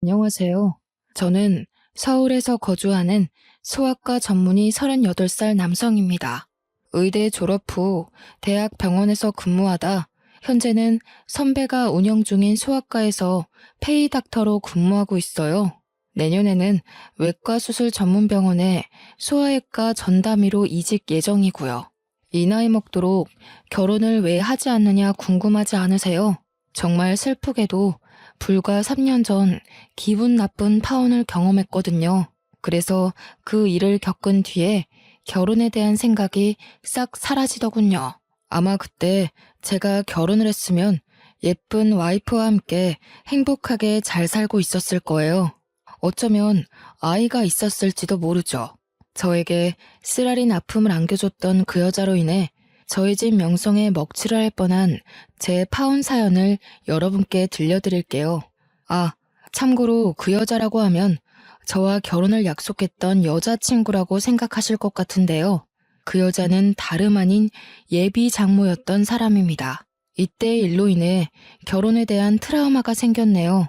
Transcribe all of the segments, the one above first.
안녕하세요. 저는 서울에서 거주하는 소아과 전문의 38살 남성입니다. 의대 졸업 후 대학 병원에서 근무하다 현재는 선배가 운영 중인 소아과에서 페이닥터로 근무하고 있어요. 내년에는 외과 수술 전문 병원에 소아외과 전담의로 이직 예정이고요. 이 나이 먹도록 결혼을 왜 하지 않느냐 궁금하지 않으세요? 정말 슬프게도 불과 3년 전 기분 나쁜 파혼을 경험했거든요. 그래서 그 일을 겪은 뒤에 결혼에 대한 생각이 싹 사라지더군요. 아마 그때 제가 결혼을 했으면 예쁜 와이프와 함께 행복하게 잘 살고 있었을 거예요. 어쩌면 아이가 있었을지도 모르죠. 저에게 쓰라린 아픔을 안겨줬던 그 여자로 인해 저희 집 명성에 먹칠을 할 뻔한 제 파혼 사연을 여러분께 들려드릴게요. 아, 참고로 그 여자라고 하면 저와 결혼을 약속했던 여자친구라고 생각하실 것 같은데요. 그 여자는 다름 아닌 예비 장모였던 사람입니다. 이때의 일로 인해 결혼에 대한 트라우마가 생겼네요.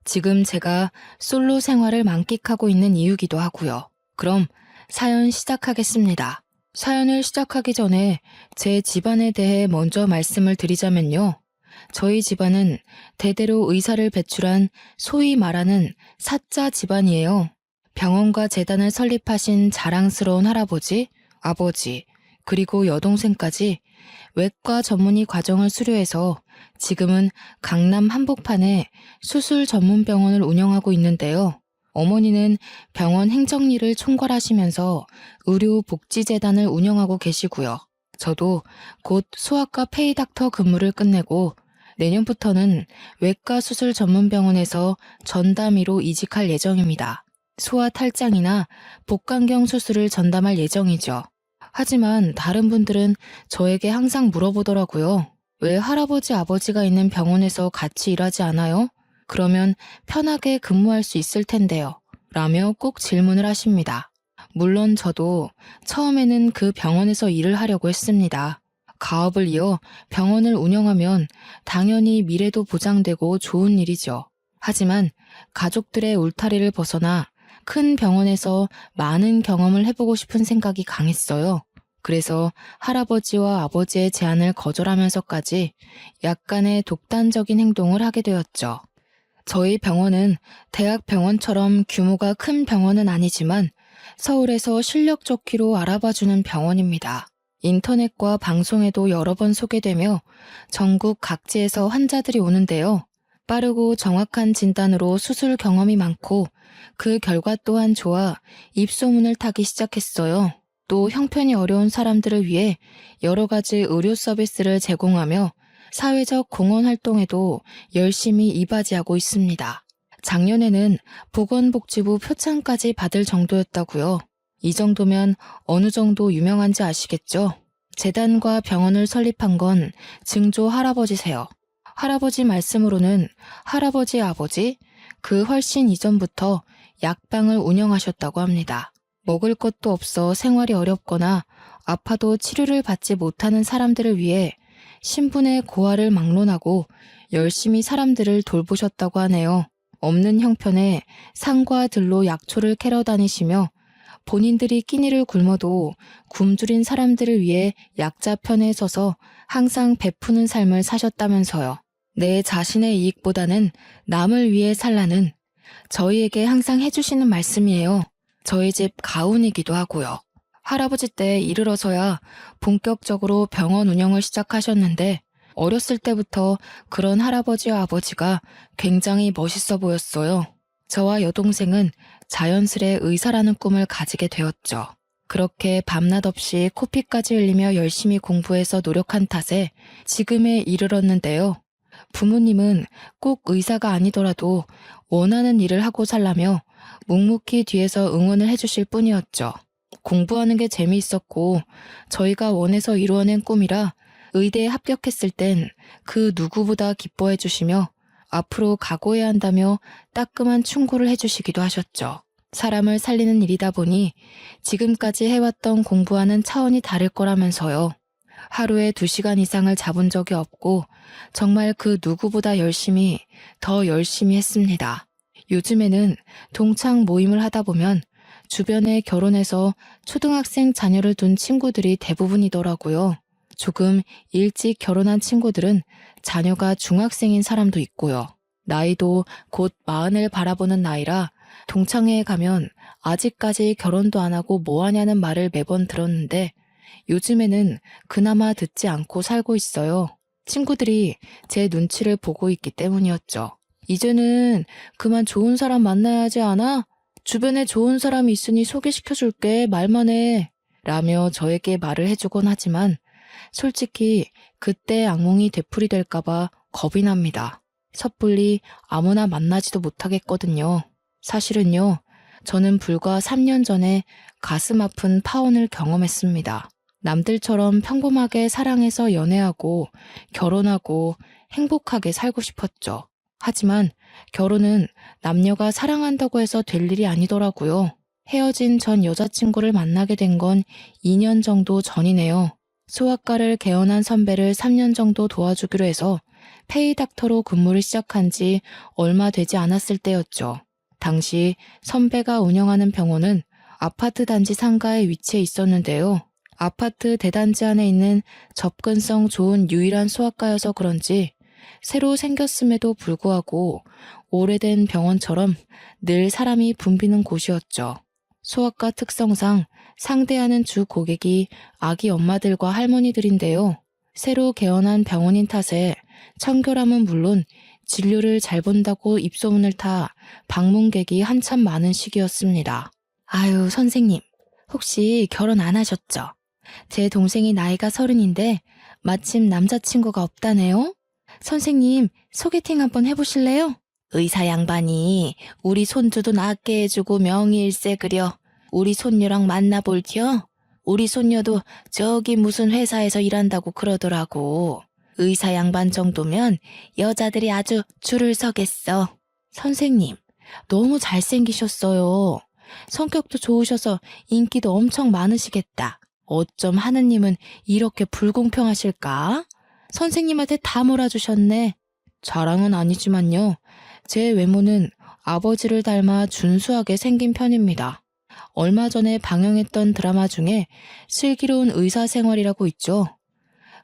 지금 제가 솔로 생활을 만끽하고 있는 이유기도 하고요. 그럼 사연 시작하겠습니다. 사연을 시작하기 전에 제 집안에 대해 먼저 말씀을 드리자면요. 저희 집안은 대대로 의사를 배출한 소위 말하는 사자 집안이에요. 병원과 재단을 설립하신 자랑스러운 할아버지, 아버지, 그리고 여동생까지 외과 전문의 과정을 수료해서 지금은 강남 한복판에 수술 전문 병원을 운영하고 있는데요. 어머니는 병원 행정일을 총괄하시면서 의료복지재단을 운영하고 계시고요. 저도 곧 소아과 페이닥터 근무를 끝내고 내년부터는 외과 수술 전문 병원에서 전담의로 이직할 예정입니다. 소아 탈장이나 복강경 수술을 전담할 예정이죠. 하지만 다른 분들은 저에게 항상 물어보더라고요. 왜 할아버지, 아버지가 있는 병원에서 같이 일하지 않아요? 그러면 편하게 근무할 수 있을 텐데요. 라며 꼭 질문을 하십니다. 물론 저도 처음에는 그 병원에서 일을 하려고 했습니다. 가업을 이어 병원을 운영하면 당연히 미래도 보장되고 좋은 일이죠. 하지만 가족들의 울타리를 벗어나 큰 병원에서 많은 경험을 해보고 싶은 생각이 강했어요. 그래서 할아버지와 아버지의 제안을 거절하면서까지 약간의 독단적인 행동을 하게 되었죠. 저희 병원은 대학 병원처럼 규모가 큰 병원은 아니지만 서울에서 실력 좋기로 알아봐주는 병원입니다. 인터넷과 방송에도 여러 번 소개되며 전국 각지에서 환자들이 오는데요. 빠르고 정확한 진단으로 수술 경험이 많고 그 결과 또한 좋아 입소문을 타기 시작했어요. 또 형편이 어려운 사람들을 위해 여러 가지 의료 서비스를 제공하며 사회적 공헌 활동에도 열심히 이바지하고 있습니다. 작년에는 보건복지부 표창까지 받을 정도였다고요. 이 정도면 어느 정도 유명한지 아시겠죠? 재단과 병원을 설립한 건 증조 할아버지세요. 할아버지 말씀으로는 할아버지 아버지, 그 훨씬 이전부터 약방을 운영하셨다고 합니다. 먹을 것도 없어 생활이 어렵거나 아파도 치료를 받지 못하는 사람들을 위해 신분의 고하를 막론하고 열심히 사람들을 돌보셨다고 하네요. 없는 형편에 상과 들로 약초를 캐러 다니시며 본인들이 끼니를 굶어도 굶주린 사람들을 위해 약자 편에 서서 항상 베푸는 삶을 사셨다면서요. 내 자신의 이익보다는 남을 위해 살라는 저희에게 항상 해주시는 말씀이에요. 저희 집 가훈이기도 하고요. 할아버지 때 이르러서야 본격적으로 병원 운영을 시작하셨는데 어렸을 때부터 그런 할아버지와 아버지가 굉장히 멋있어 보였어요. 저와 여동생은 자연스레 의사라는 꿈을 가지게 되었죠. 그렇게 밤낮 없이 코피까지 흘리며 열심히 공부해서 노력한 탓에 지금에 이르렀는데요. 부모님은 꼭 의사가 아니더라도 원하는 일을 하고 살라며 묵묵히 뒤에서 응원을 해주실 뿐이었죠. 공부하는 게 재미있었고 저희가 원해서 이루어낸 꿈이라 의대에 합격했을 땐 그 누구보다 기뻐해 주시며 앞으로 각오해야 한다며 따끔한 충고를 해주시기도 하셨죠. 사람을 살리는 일이다 보니 지금까지 해왔던 공부와는 차원이 다를 거라면서요. 하루에 2시간 이상을 잡은 적이 없고 정말 그 누구보다 더 열심히 했습니다. 요즘에는 동창 모임을 하다 보면 주변에 결혼해서 초등학생 자녀를 둔 친구들이 대부분이더라고요. 조금 일찍 결혼한 친구들은 자녀가 중학생인 사람도 있고요. 나이도 곧 40을 바라보는 나이라 동창회에 가면 아직까지 결혼도 안 하고 뭐 하냐는 말을 매번 들었는데 요즘에는 그나마 듣지 않고 살고 있어요. 친구들이 제 눈치를 보고 있기 때문이었죠. 이제는 그만 좋은 사람 만나야 하지 않아? 주변에 좋은 사람이 있으니 소개시켜줄게. 말만 해. 라며 저에게 말을 해주곤 하지만 솔직히 그때 악몽이 되풀이 될까봐 겁이 납니다. 섣불리 아무나 만나지도 못하겠거든요. 사실은요, 저는 불과 3년 전에 가슴 아픈 파혼을 경험했습니다. 남들처럼 평범하게 사랑해서 연애하고 결혼하고 행복하게 살고 싶었죠. 하지만 결혼은 남녀가 사랑한다고 해서 될 일이 아니더라고요. 헤어진 전 여자친구를 만나게 된 건 2년 정도 전이네요. 소아과를 개원한 선배를 3년 정도 도와주기로 해서 페이닥터로 근무를 시작한 지 얼마 되지 않았을 때였죠. 당시 선배가 운영하는 병원은 아파트 단지 상가에 위치해 있었는데요. 아파트 대단지 안에 있는 접근성 좋은 유일한 소아과여서 그런지 새로 생겼음에도 불구하고 오래된 병원처럼 늘 사람이 붐비는 곳이었죠. 소아과 특성상 상대하는 주 고객이 아기 엄마들과 할머니들인데요. 새로 개원한 병원인 탓에 청결함은 물론 진료를 잘 본다고 입소문을 타 방문객이 한참 많은 시기였습니다. 아유, 선생님, 혹시 결혼 안 하셨죠? 제 동생이 나이가 30인데 마침 남자친구가 없다네요? 선생님, 소개팅 한번 해보실래요? 의사 양반이 우리 손주도 낫게 해주고 명의일세 그려 우리 손녀랑 만나볼티요? 우리 손녀도 저기 무슨 회사에서 일한다고 그러더라고. 의사 양반 정도면 여자들이 아주 줄을 서겠어. 선생님, 너무 잘생기셨어요. 성격도 좋으셔서 인기도 엄청 많으시겠다. 어쩜 하느님은 이렇게 불공평하실까? 선생님한테 다 몰아주셨네. 자랑은 아니지만요. 제 외모는 아버지를 닮아 준수하게 생긴 편입니다. 얼마 전에 방영했던 드라마 중에 슬기로운 의사생활이라고 있죠.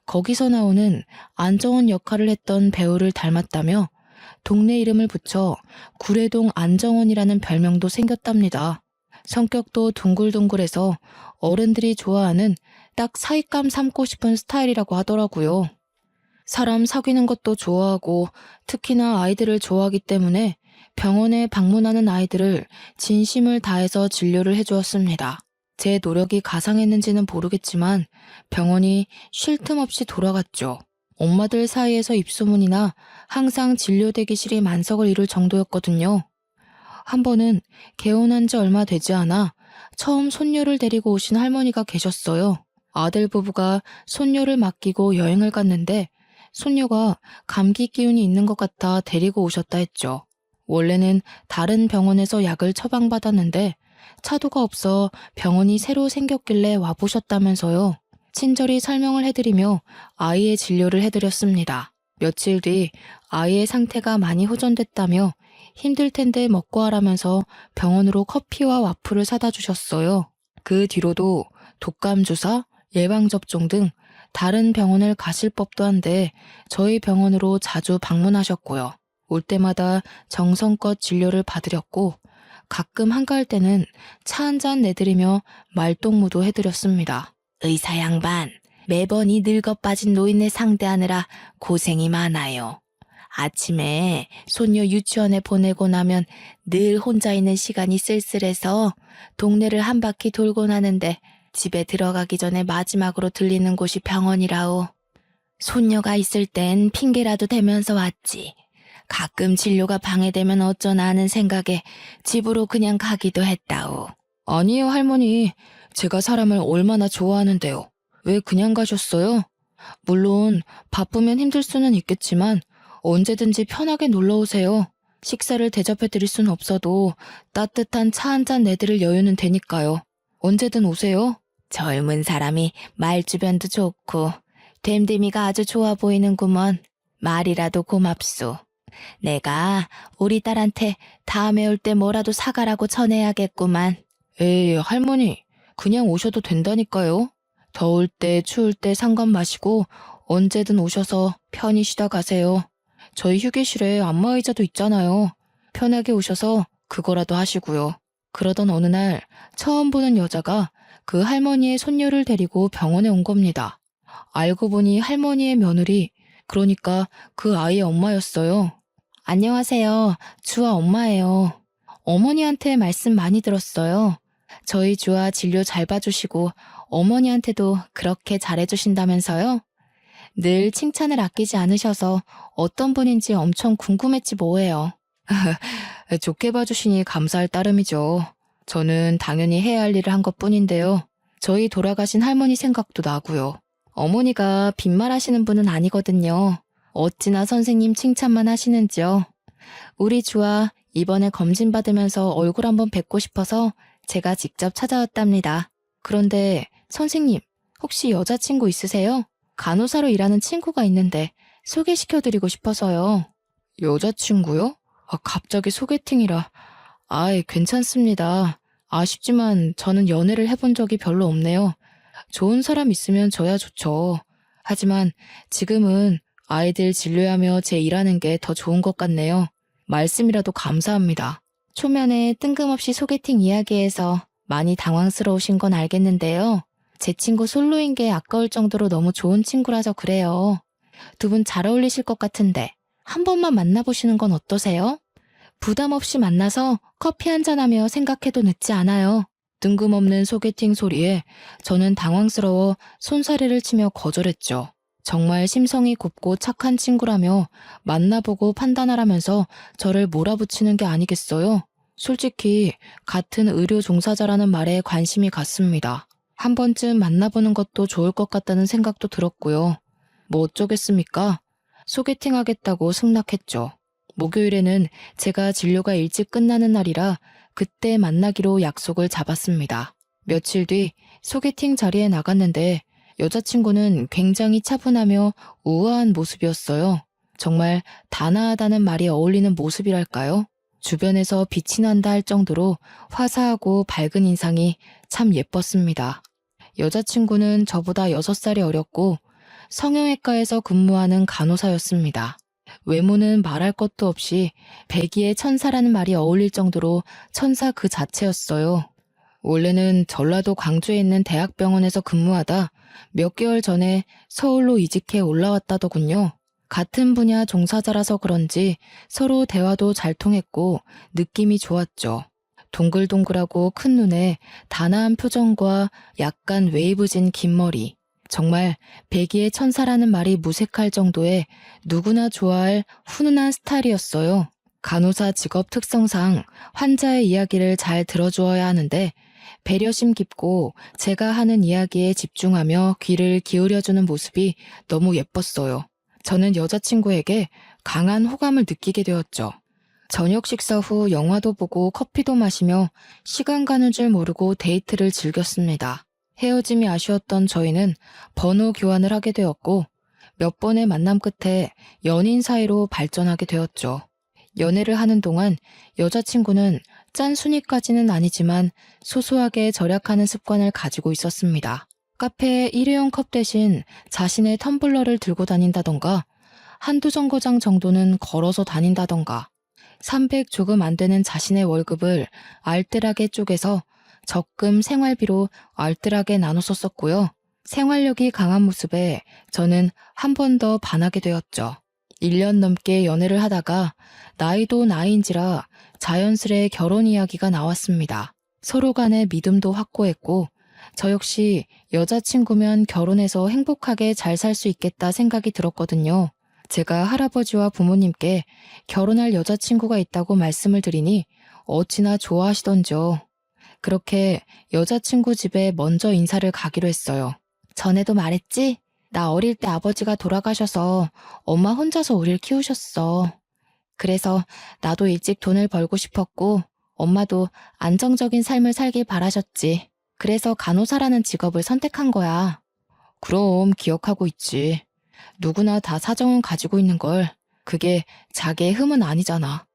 거기서 나오는 안정원 역할을 했던 배우를 닮았다며 동네 이름을 붙여 구례동 안정원이라는 별명도 생겼답니다. 성격도 둥글둥글해서 어른들이 좋아하는 딱 사윗감 삼고 싶은 스타일이라고 하더라고요. 사람 사귀는 것도 좋아하고 특히나 아이들을 좋아하기 때문에 병원에 방문하는 아이들을 진심을 다해서 진료를 해주었습니다. 제 노력이 가상했는지는 모르겠지만 병원이 쉴 틈 없이 돌아갔죠. 엄마들 사이에서 입소문이나 항상 진료 대기실이 만석을 이룰 정도였거든요. 한 번은 개원한 지 얼마 되지 않아 처음 손녀를 데리고 오신 할머니가 계셨어요. 아들 부부가 손녀를 맡기고 여행을 갔는데 손녀가 감기 기운이 있는 것 같아 데리고 오셨다 했죠. 원래는 다른 병원에서 약을 처방받았는데 차도가 없어 병원이 새로 생겼길래 와보셨다면서요. 친절히 설명을 해드리며 아이의 진료를 해드렸습니다. 며칠 뒤 아이의 상태가 많이 호전됐다며 힘들 텐데 먹고 하라면서 병원으로 커피와 와플을 사다 주셨어요. 그 뒤로도 독감 주사, 예방접종 등 다른 병원을 가실 법도 한데 저희 병원으로 자주 방문하셨고요. 올 때마다 정성껏 진료를 받으렸고 가끔 한가할 때는 차 한 잔 내드리며 말동무도 해드렸습니다. 의사 양반, 매번 이 늙어 빠진 노인네 상대하느라 고생이 많아요. 아침에 손녀 유치원에 보내고 나면 늘 혼자 있는 시간이 쓸쓸해서 동네를 한 바퀴 돌고 나는데 집에 들어가기 전에 마지막으로 들리는 곳이 병원이라오. 손녀가 있을 땐 핑계라도 대면서 왔지. 가끔 진료가 방해되면 어쩌나 하는 생각에 집으로 그냥 가기도 했다오. 아니에요, 할머니. 제가 사람을 얼마나 좋아하는데요. 왜 그냥 가셨어요? 물론 바쁘면 힘들 수는 있겠지만 언제든지 편하게 놀러 오세요. 식사를 대접해 드릴 수는 없어도 따뜻한 차 한 잔 내드릴 여유는 되니까요. 언제든 오세요. 젊은 사람이 말주변도 좋고 됨됨이가 아주 좋아 보이는구먼. 말이라도 고맙소. 내가 우리 딸한테 다음에 올 때 뭐라도 사가라고 전해야겠구만. 에이, 할머니, 그냥 오셔도 된다니까요. 더울 때, 추울 때 상관 마시고 언제든 오셔서 편히 쉬다 가세요. 저희 휴게실에 안마의자도 있잖아요. 편하게 오셔서 그거라도 하시고요. 그러던 어느 날 처음 보는 여자가 그 할머니의 손녀를 데리고 병원에 온 겁니다. 알고 보니 할머니의 며느리, 그러니까 그 아이의 엄마였어요. 안녕하세요. 주아 엄마예요. 어머니한테 말씀 많이 들었어요. 저희 주아 진료 잘 봐주시고 어머니한테도 그렇게 잘해주신다면서요? 늘 칭찬을 아끼지 않으셔서 어떤 분인지 엄청 궁금했지 뭐예요. 좋게 봐주시니 감사할 따름이죠. 저는 당연히 해야 할 일을 한 것뿐인데요. 저희 돌아가신 할머니 생각도 나고요. 어머니가 빈말하시는 분은 아니거든요. 어찌나 선생님 칭찬만 하시는지요. 우리 주아 이번에 검진 받으면서 얼굴 한번 뵙고 싶어서 제가 직접 찾아왔답니다. 그런데 선생님, 혹시 여자친구 있으세요? 간호사로 일하는 친구가 있는데 소개시켜드리고 싶어서요. 여자친구요? 갑자기 소개팅이라. 아이, 괜찮습니다. 아쉽지만 저는 연애를 해본 적이 별로 없네요. 좋은 사람 있으면 저야 좋죠. 하지만 지금은 아이들 진료하며 제 일하는 게 더 좋은 것 같네요. 말씀이라도 감사합니다. 초면에 뜬금없이 소개팅 이야기에서 많이 당황스러우신 건 알겠는데요. 제 친구 솔로인 게 아까울 정도로 너무 좋은 친구라서 그래요. 두 분 잘 어울리실 것 같은데 한 번만 만나보시는 건 어떠세요? 부담 없이 만나서 커피 한잔하며 생각해도 늦지 않아요. 뜬금없는 소개팅 소리에 저는 당황스러워 손사래를 치며 거절했죠. 정말 심성이 곱고 착한 친구라며 만나보고 판단하라면서 저를 몰아붙이는 게 아니겠어요? 솔직히 같은 의료 종사자라는 말에 관심이 갔습니다. 한 번쯤 만나보는 것도 좋을 것 같다는 생각도 들었고요. 뭐 어쩌겠습니까? 소개팅 하겠다고 승낙했죠. 목요일에는 제가 진료가 일찍 끝나는 날이라 그때 만나기로 약속을 잡았습니다. 며칠 뒤 소개팅 자리에 나갔는데 여자친구는 굉장히 차분하며 우아한 모습이었어요. 정말 단아하다는 말이 어울리는 모습이랄까요? 주변에서 빛이 난다 할 정도로 화사하고 밝은 인상이 참 예뻤습니다. 여자친구는 저보다 6살이 어렸고 성형외과에서 근무하는 간호사였습니다. 외모는 말할 것도 없이 백의의 천사라는 말이 어울릴 정도로 천사 그 자체였어요. 원래는 전라도 광주에 있는 대학병원에서 근무하다 몇 개월 전에 서울로 이직해 올라왔다더군요. 같은 분야 종사자라서 그런지 서로 대화도 잘 통했고 느낌이 좋았죠. 동글동글하고 큰 눈에 단아한 표정과 약간 웨이브진 긴 머리. 정말 백의의 천사라는 말이 무색할 정도의 누구나 좋아할 훈훈한 스타일이었어요. 간호사 직업 특성상 환자의 이야기를 잘 들어주어야 하는데 배려심 깊고 제가 하는 이야기에 집중하며 귀를 기울여주는 모습이 너무 예뻤어요. 저는 여자친구에게 강한 호감을 느끼게 되었죠. 저녁 식사 후 영화도 보고 커피도 마시며 시간 가는 줄 모르고 데이트를 즐겼습니다. 헤어짐이 아쉬웠던 저희는 번호 교환을 하게 되었고 몇 번의 만남 끝에 연인 사이로 발전하게 되었죠. 연애를 하는 동안 여자친구는 짠순이까지는 아니지만 소소하게 절약하는 습관을 가지고 있었습니다. 카페에 일회용 컵 대신 자신의 텀블러를 들고 다닌다던가 한두 정거장 정도는 걸어서 다닌다던가 300 조금 안 되는 자신의 월급을 알뜰하게 쪼개서 적금 생활비로 알뜰하게 나눠 썼었고요. 생활력이 강한 모습에 저는 한 번 더 반하게 되었죠. 1년 넘게 연애를 하다가 나이도 나이인지라 자연스레 결혼 이야기가 나왔습니다. 서로 간의 믿음도 확고했고 저 역시 여자친구면 결혼해서 행복하게 잘 살 수 있겠다 생각이 들었거든요. 제가 할아버지와 부모님께 결혼할 여자친구가 있다고 말씀을 드리니 어찌나 좋아하시던지요. 그렇게 여자친구 집에 먼저 인사를 가기로 했어요. 전에도 말했지? 나 어릴 때 아버지가 돌아가셔서 엄마 혼자서 우릴 키우셨어. 그래서 나도 일찍 돈을 벌고 싶었고 엄마도 안정적인 삶을 살길 바라셨지. 그래서 간호사라는 직업을 선택한 거야. 그럼 기억하고 있지. 누구나 다 사정은 가지고 있는 걸. 그게 자기의 흠은 아니잖아.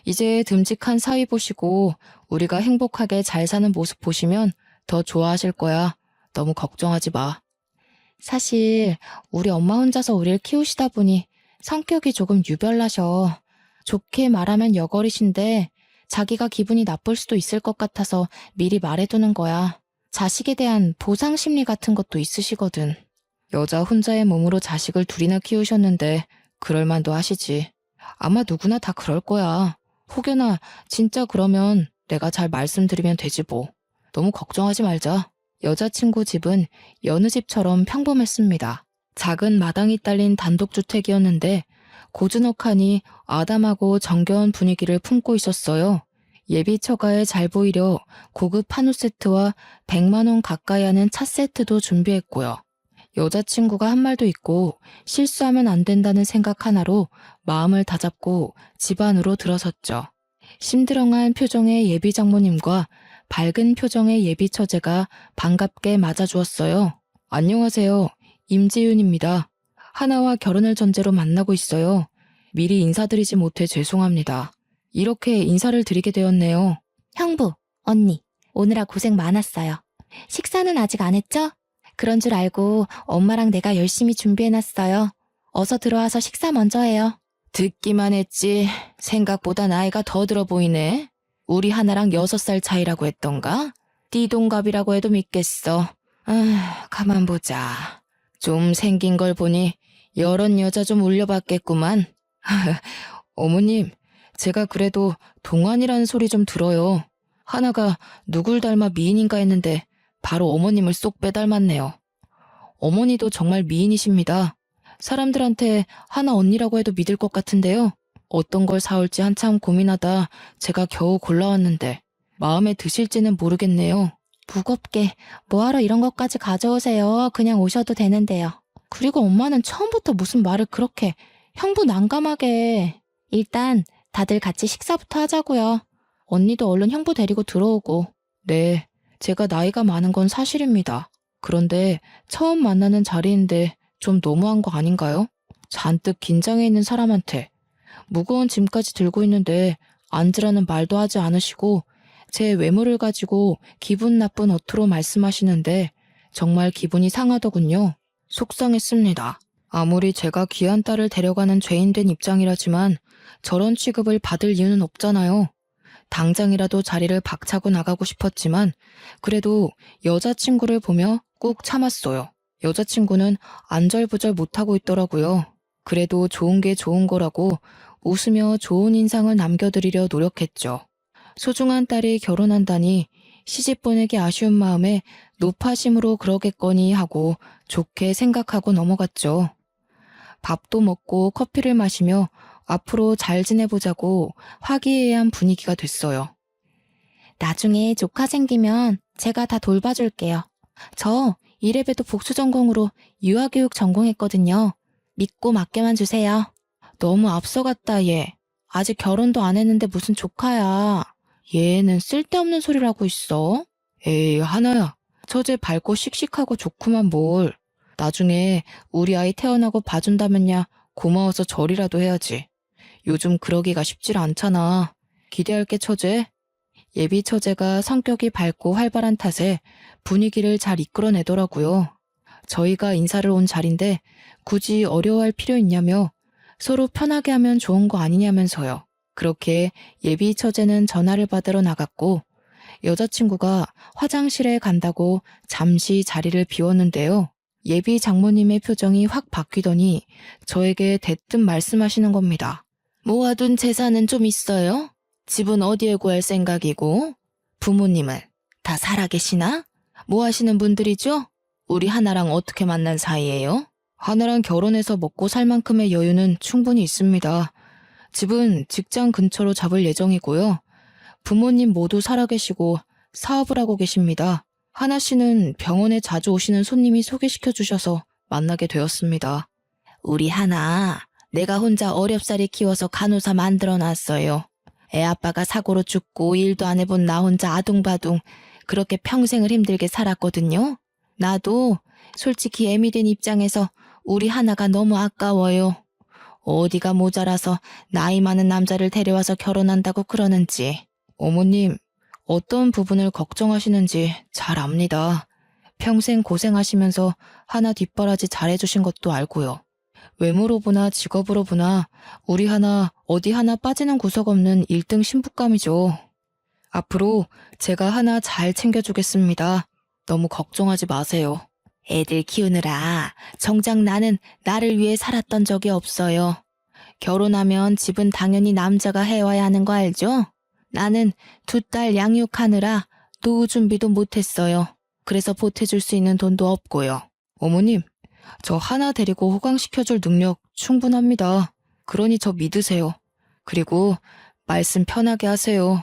이제 듬직한 사위 보시고 우리가 행복하게 잘 사는 모습 보시면 더 좋아하실 거야. 너무 걱정하지 마. 사실 우리 엄마 혼자서 우리를 키우시다 보니 성격이 조금 유별나셔. 좋게 말하면 여걸이신데 자기가 기분이 나쁠 수도 있을 것 같아서 미리 말해두는 거야. 자식에 대한 보상 심리 같은 것도 있으시거든. 여자 혼자의 몸으로 자식을 둘이나 키우셨는데 그럴 만도 하시지. 아마 누구나 다 그럴 거야. 혹여나 진짜 그러면 내가 잘 말씀드리면 되지 뭐. 너무 걱정하지 말자. 여자친구 집은 여느 집처럼 평범했습니다. 작은 마당이 딸린 단독주택이었는데 고즈넉하니 아담하고 정겨운 분위기를 품고 있었어요. 예비 처가에 잘 보이려 고급 한우 세트와 100만 원 가까이 하는 차 세트도 준비했고요. 여자친구가 한 말도 있고 실수하면 안 된다는 생각 하나로 마음을 다잡고 집 안으로 들어섰죠. 심드렁한 표정의 예비 장모님과 밝은 표정의 예비 처제가 반갑게 맞아주었어요. 안녕하세요. 임지윤입니다. 하나와 결혼을 전제로 만나고 있어요. 미리 인사드리지 못해 죄송합니다. 이렇게 인사를 드리게 되었네요. 형부, 언니, 오느라 고생 많았어요. 식사는 아직 안 했죠? 그런 줄 알고 엄마랑 내가 열심히 준비해놨어요. 어서 들어와서 식사 먼저 해요. 듣기만 했지 생각보다 나이가 더 들어 보이네. 우리 하나랑 6살 차이라고 했던가? 띠동갑이라고 해도 믿겠어. 가만 보자. 좀 생긴 걸 보니 여럿 여자 좀 울려봤겠구만. 어머님, 제가 그래도 동안이라는 소리 좀 들어요. 하나가 누굴 닮아 미인인가 했는데 바로 어머님을 쏙 빼닮았네요. 어머니도 정말 미인이십니다. 사람들한테 하나 언니라고 해도 믿을 것 같은데요. 어떤 걸 사올지 한참 고민하다 제가 겨우 골라왔는데 마음에 드실지는 모르겠네요. 무겁게 뭐하러 이런 것까지 가져오세요. 그냥 오셔도 되는데요. 그리고 엄마는 처음부터 무슨 말을 그렇게 형부 난감하게. 일단 다들 같이 식사부터 하자고요. 언니도 얼른 형부 데리고 들어오고. 네, 제가 나이가 많은 건 사실입니다. 그런데 처음 만나는 자리인데 좀 너무한 거 아닌가요? 잔뜩 긴장해 있는 사람한테 무거운 짐까지 들고 있는데 앉으라는 말도 하지 않으시고 제 외모를 가지고 기분 나쁜 어투로 말씀하시는데 정말 기분이 상하더군요. 속상했습니다. 아무리 제가 귀한 딸을 데려가는 죄인된 입장이라지만 저런 취급을 받을 이유는 없잖아요. 당장이라도 자리를 박차고 나가고 싶었지만 그래도 여자친구를 보며 꾹 참았어요. 여자친구는 안절부절 못하고 있더라고요. 그래도 좋은 게 좋은 거라고 웃으며 좋은 인상을 남겨드리려 노력했죠. 소중한 딸이 결혼한다니 시집 보내기 아쉬운 마음에 노파심으로 그러겠거니 하고 좋게 생각하고 넘어갔죠. 밥도 먹고 커피를 마시며 앞으로 잘 지내보자고 화기애애한 분위기가 됐어요. 나중에 조카 생기면 제가 다 돌봐줄게요. 저 이래봬도 복수전공으로 유아교육 전공했거든요. 믿고 맡겨만 주세요. 너무 앞서갔다 얘. 아직 결혼도 안 했는데 무슨 조카야. 얘는 쓸데없는 소리를 하고 있어. 에이 하나야. 처제 밝고 씩씩하고 좋구만 뭘. 나중에 우리 아이 태어나고 봐준다면야 고마워서 절이라도 해야지. 요즘 그러기가 쉽질 않잖아. 기대할게 처제. 예비 처제가 성격이 밝고 활발한 탓에 분위기를 잘 이끌어내더라고요. 저희가 인사를 온 자리인데 굳이 어려워할 필요 있냐며 서로 편하게 하면 좋은 거 아니냐면서요. 그렇게 예비 처제는 전화를 받으러 나갔고 여자친구가 화장실에 간다고 잠시 자리를 비웠는데요. 예비 장모님의 표정이 확 바뀌더니 저에게 대뜸 말씀하시는 겁니다. 모아둔 재산은 좀 있어요? 집은 어디에 구할 생각이고? 부모님은 다 살아계시나? 뭐 하시는 분들이죠? 우리 하나랑 어떻게 만난 사이예요? 하나랑 결혼해서 먹고 살 만큼의 여유는 충분히 있습니다. 집은 직장 근처로 잡을 예정이고요. 부모님 모두 살아계시고 사업을 하고 계십니다. 하나 씨는 병원에 자주 오시는 손님이 소개시켜 주셔서 만나게 되었습니다. 우리 하나, 내가 혼자 어렵사리 키워서 간호사 만들어 놨어요. 애 아빠가 사고로 죽고 일도 안 해본 나 혼자 아둥바둥 그렇게 평생을 힘들게 살았거든요. 나도 솔직히 애미 된 입장에서 우리 하나가 너무 아까워요. 어디가 모자라서 나이 많은 남자를 데려와서 결혼한다고 그러는지. 어머님, 어떤 부분을 걱정하시는지 잘 압니다. 평생 고생하시면서 하나 뒷바라지 잘해주신 것도 알고요. 외모로 보나 직업으로 보나 우리 하나 어디 하나 빠지는 구석 없는 1등 신부감이죠. 앞으로 제가 하나 잘 챙겨주겠습니다. 너무 걱정하지 마세요. 애들 키우느라 정작 나는 나를 위해 살았던 적이 없어요. 결혼하면 집은 당연히 남자가 해와야 하는 거 알죠? 나는 2딸 양육하느라 노후 준비도 못했어요. 그래서 보태줄 수 있는 돈도 없고요. 어머님, 저 하나 데리고 호강시켜줄 능력 충분합니다. 그러니 저 믿으세요. 그리고 말씀 편하게 하세요.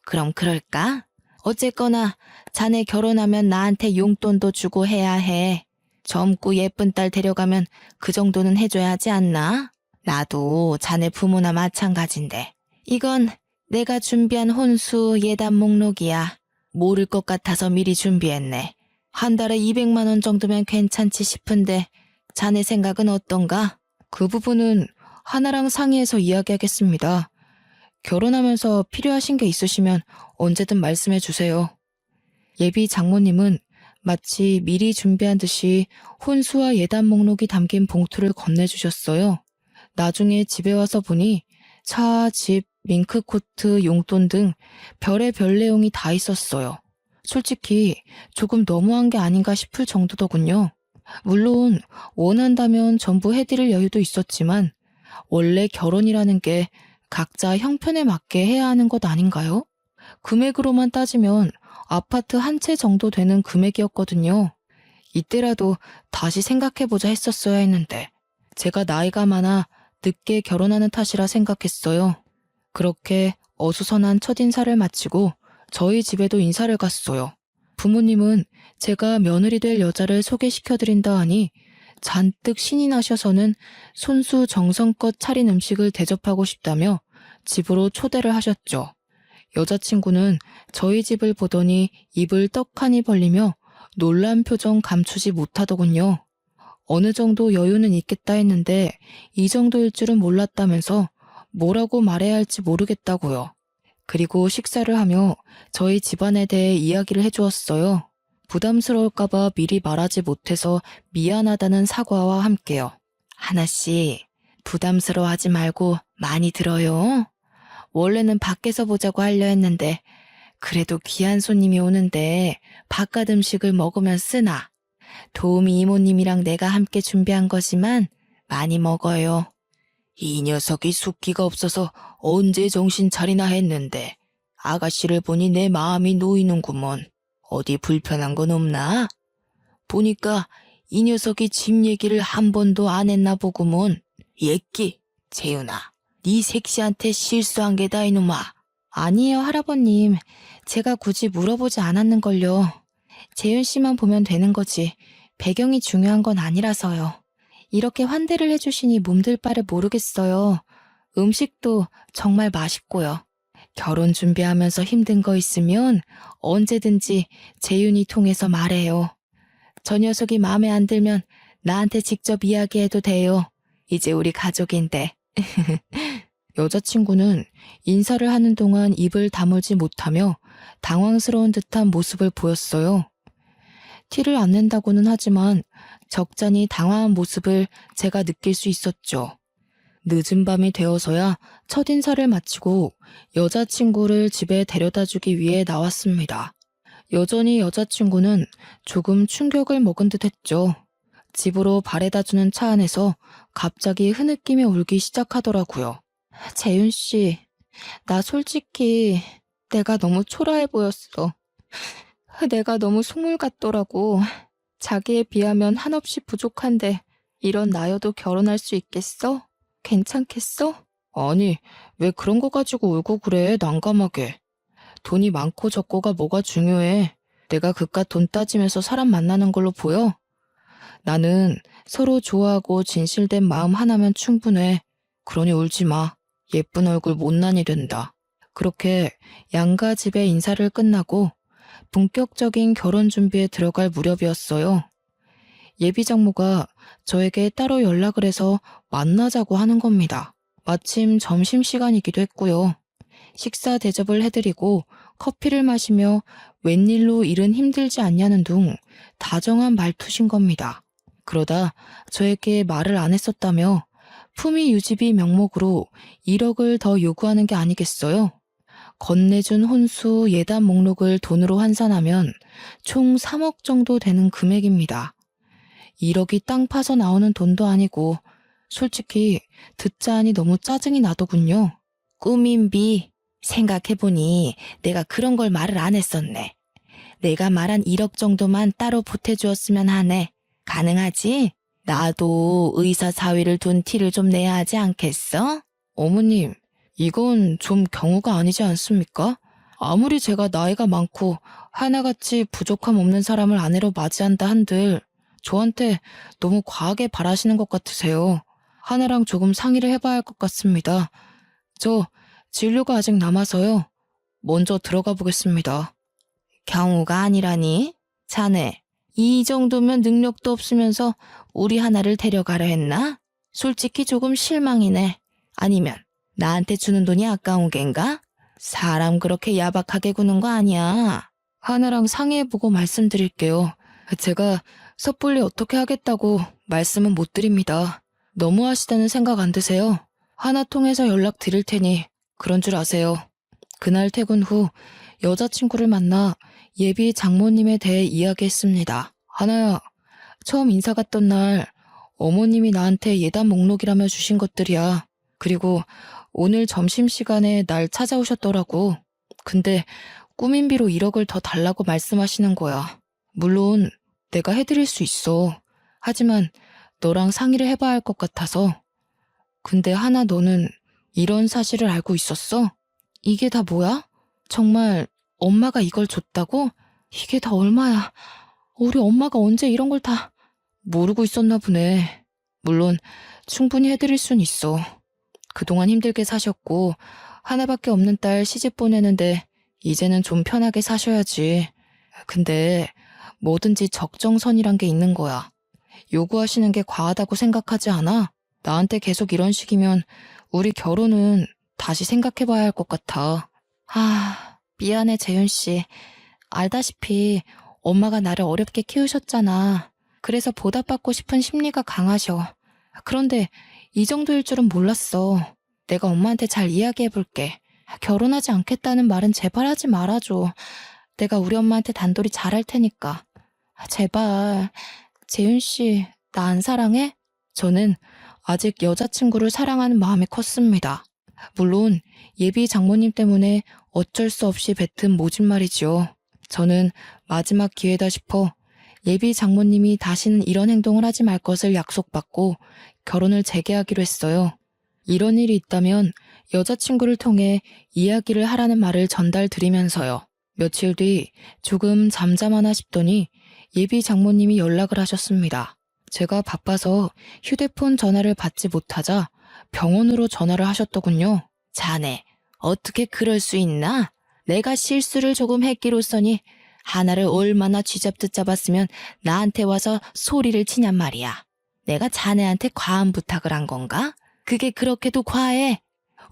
그럼 그럴까? 어쨌거나 자네 결혼하면 나한테 용돈도 주고 해야 해. 젊고 예쁜 딸 데려가면 그 정도는 해줘야 하지 않나? 나도 자네 부모나 마찬가지인데. 이건 내가 준비한 혼수 예단 목록이야. 모를 것 같아서 미리 준비했네. 한 달에 200만 원 정도면 괜찮지 싶은데 자네 생각은 어떤가? 그 부분은 하나랑 상의해서 이야기하겠습니다. 결혼하면서 필요하신 게 있으시면 언제든 말씀해 주세요. 예비 장모님은 마치 미리 준비한 듯이 혼수와 예단 목록이 담긴 봉투를 건네주셨어요. 나중에 집에 와서 보니 차, 집, 밍크코트, 용돈 등 별의별 내용이 다 있었어요. 솔직히 조금 너무한 게 아닌가 싶을 정도더군요. 물론 원한다면 전부 해드릴 여유도 있었지만 원래 결혼이라는 게 각자 형편에 맞게 해야 하는 것 아닌가요? 금액으로만 따지면 아파트 한 채 정도 되는 금액이었거든요. 이때라도 다시 생각해보자 했었어야 했는데 제가 나이가 많아 늦게 결혼하는 탓이라 생각했어요. 그렇게 어수선한 첫인사를 마치고 저희 집에도 인사를 갔어요. 부모님은 제가 며느리 될 여자를 소개시켜드린다 하니 잔뜩 신이 나셔서는 손수 정성껏 차린 음식을 대접하고 싶다며 집으로 초대를 하셨죠. 여자친구는 저희 집을 보더니 입을 떡하니 벌리며 놀란 표정 감추지 못하더군요. 어느 정도 여유는 있겠다 했는데 이 정도일 줄은 몰랐다면서 뭐라고 말해야 할지 모르겠다고요. 그리고 식사를 하며 저희 집안에 대해 이야기를 해주었어요. 부담스러울까봐 미리 말하지 못해서 미안하다는 사과와 함께요. 하나씩 부담스러워하지 말고 많이 들어요. 원래는 밖에서 보자고 하려 했는데 그래도 귀한 손님이 오는데 바깥 음식을 먹으면 쓰나. 도우미 이모님이랑 내가 함께 준비한 거지만 많이 먹어요. 이 녀석이 숫기가 없어서 언제 정신 차리나 했는데 아가씨를 보니 내 마음이 놓이는구먼. 어디 불편한 건 없나? 보니까 이 녀석이 집 얘기를 한 번도 안 했나 보구먼. 예끼, 재윤아, 네 색시한테 실수한 게다 이놈아. 아니에요, 할아버님. 제가 굳이 물어보지 않았는걸요. 재윤 씨만 보면 되는 거지. 배경이 중요한 건 아니라서요. 이렇게 환대를 해주시니 몸둘 바를 모르겠어요. 음식도 정말 맛있고요. 결혼 준비하면서 힘든 거 있으면 언제든지 재윤이 통해서 말해요. 저 녀석이 마음에 안 들면 나한테 직접 이야기해도 돼요. 이제 우리 가족인데. 여자친구는 인사를 하는 동안 입을 다물지 못하며 당황스러운 듯한 모습을 보였어요. 티를 안 낸다고는 하지만 적잖이 당황한 모습을 제가 느낄 수 있었죠. 늦은 밤이 되어서야 첫인사를 마치고 여자친구를 집에 데려다 주기 위해 나왔습니다. 여전히 여자친구는 조금 충격을 먹은 듯 했죠. 집으로 바래다 주는 차 안에서 갑자기 흐느끼며 울기 시작하더라고요. 재윤 씨, 나 솔직히 내가 너무 초라해 보였어. 내가 너무 속물 같더라고. 자기에 비하면 한없이 부족한데 이런 나여도 결혼할 수 있겠어? 괜찮겠어? 아니, 왜 그런 거 가지고 울고 그래, 난감하게. 돈이 많고 적고가 뭐가 중요해. 내가 그깟 돈 따지면서 사람 만나는 걸로 보여? 나는 서로 좋아하고 진실된 마음 하나면 충분해. 그러니 울지 마. 예쁜 얼굴 못난이 된다. 그렇게 양가 집의 인사를 끝나고 본격적인 결혼 준비에 들어갈 무렵이었어요. 예비 장모가 저에게 따로 연락을 해서 만나자고 하는 겁니다. 마침 점심시간이기도 했고요. 식사 대접을 해드리고 커피를 마시며 웬일로 일은 힘들지 않냐는 둥 다정한 말투신 겁니다. 그러다 저에게 말을 안 했었다며 품위 유지비 명목으로 1억을 더 요구하는 게 아니겠어요? 건네준 혼수 예단 목록을 돈으로 환산하면 총 3억 정도 되는 금액입니다. 1억이 땅 파서 나오는 돈도 아니고 솔직히 듣자 하니 너무 짜증이 나더군요. 꾸민비 생각해보니 내가 그런 걸 말을 안 했었네. 내가 말한 1억 정도만 따로 보태주었으면 하네. 가능하지? 나도 의사 사위를 둔 티를 좀 내야 하지 않겠어? 어머님, 이건 좀 경우가 아니지 않습니까? 아무리 제가 나이가 많고 하나같이 부족함 없는 사람을 아내로 맞이한다 한들 저한테 너무 과하게 바라시는 것 같으세요. 하나랑 조금 상의를 해봐야 할 것 같습니다. 저 진료가 아직 남아서요. 먼저 들어가 보겠습니다. 경우가 아니라니? 자네, 이 정도면 능력도 없으면서 우리 하나를 데려가려 했나? 솔직히 조금 실망이네. 아니면 나한테 주는 돈이 아까운 겐가? 사람 그렇게 야박하게 구는 거 아니야. 하나랑 상의해보고 말씀드릴게요. 제가 섣불리 어떻게 하겠다고 말씀은 못 드립니다. 너무하시다는 생각 안 드세요? 하나 통해서 연락 드릴 테니 그런 줄 아세요. 그날 퇴근 후 여자친구를 만나 예비 장모님에 대해 이야기했습니다. 하나야, 처음 인사 갔던 날 어머님이 나한테 예단 목록이라며 주신 것들이야. 그리고 오늘 점심시간에 날 찾아오셨더라고. 근데 꾸민비로 1억을 더 달라고 말씀하시는 거야. 물론 내가 해드릴 수 있어. 하지만 너랑 상의를 해봐야 할 것 같아서. 근데 하나 너는 이런 사실을 알고 있었어? 이게 다 뭐야? 정말 엄마가 이걸 줬다고? 이게 다 얼마야? 우리 엄마가 언제 이런 걸 다 모르고 있었나 보네. 물론 충분히 해드릴 순 있어. 그동안 힘들게 사셨고 하나밖에 없는 딸 시집 보내는데 이제는 좀 편하게 사셔야지. 근데 뭐든지 적정선이란 게 있는 거야. 요구하시는 게 과하다고 생각하지 않아? 나한테 계속 이런 식이면 우리 결혼은 다시 생각해봐야 할 것 같아. 미안해 재윤 씨. 알다시피 엄마가 나를 어렵게 키우셨잖아. 그래서 보답받고 싶은 심리가 강하셔. 그런데 이 정도일 줄은 몰랐어. 내가 엄마한테 잘 이야기해볼게. 결혼하지 않겠다는 말은 제발 하지 말아줘. 내가 우리 엄마한테 단돌이 잘할 테니까. 제발. 재윤 씨, 나 안 사랑해? 저는 아직 여자친구를 사랑하는 마음이 컸습니다. 물론 예비 장모님 때문에 어쩔 수 없이 뱉은 모진말이지요. 저는 마지막 기회다 싶어 예비 장모님이 다시는 이런 행동을 하지 말 것을 약속받고 결혼을 재개하기로 했어요. 이런 일이 있다면 여자친구를 통해 이야기를 하라는 말을 전달드리면서요. 며칠 뒤 조금 잠잠하나 싶더니 예비 장모님이 연락을 하셨습니다. 제가 바빠서 휴대폰 전화를 받지 못하자 병원으로 전화를 하셨더군요. 자네, 어떻게 그럴 수 있나? 내가 실수를 조금 했기로써니 하나를 얼마나 쥐잡듯 잡았으면 나한테 와서 소리를 치냔 말이야. 내가 자네한테 과한 부탁을 한 건가? 그게 그렇게도 과해?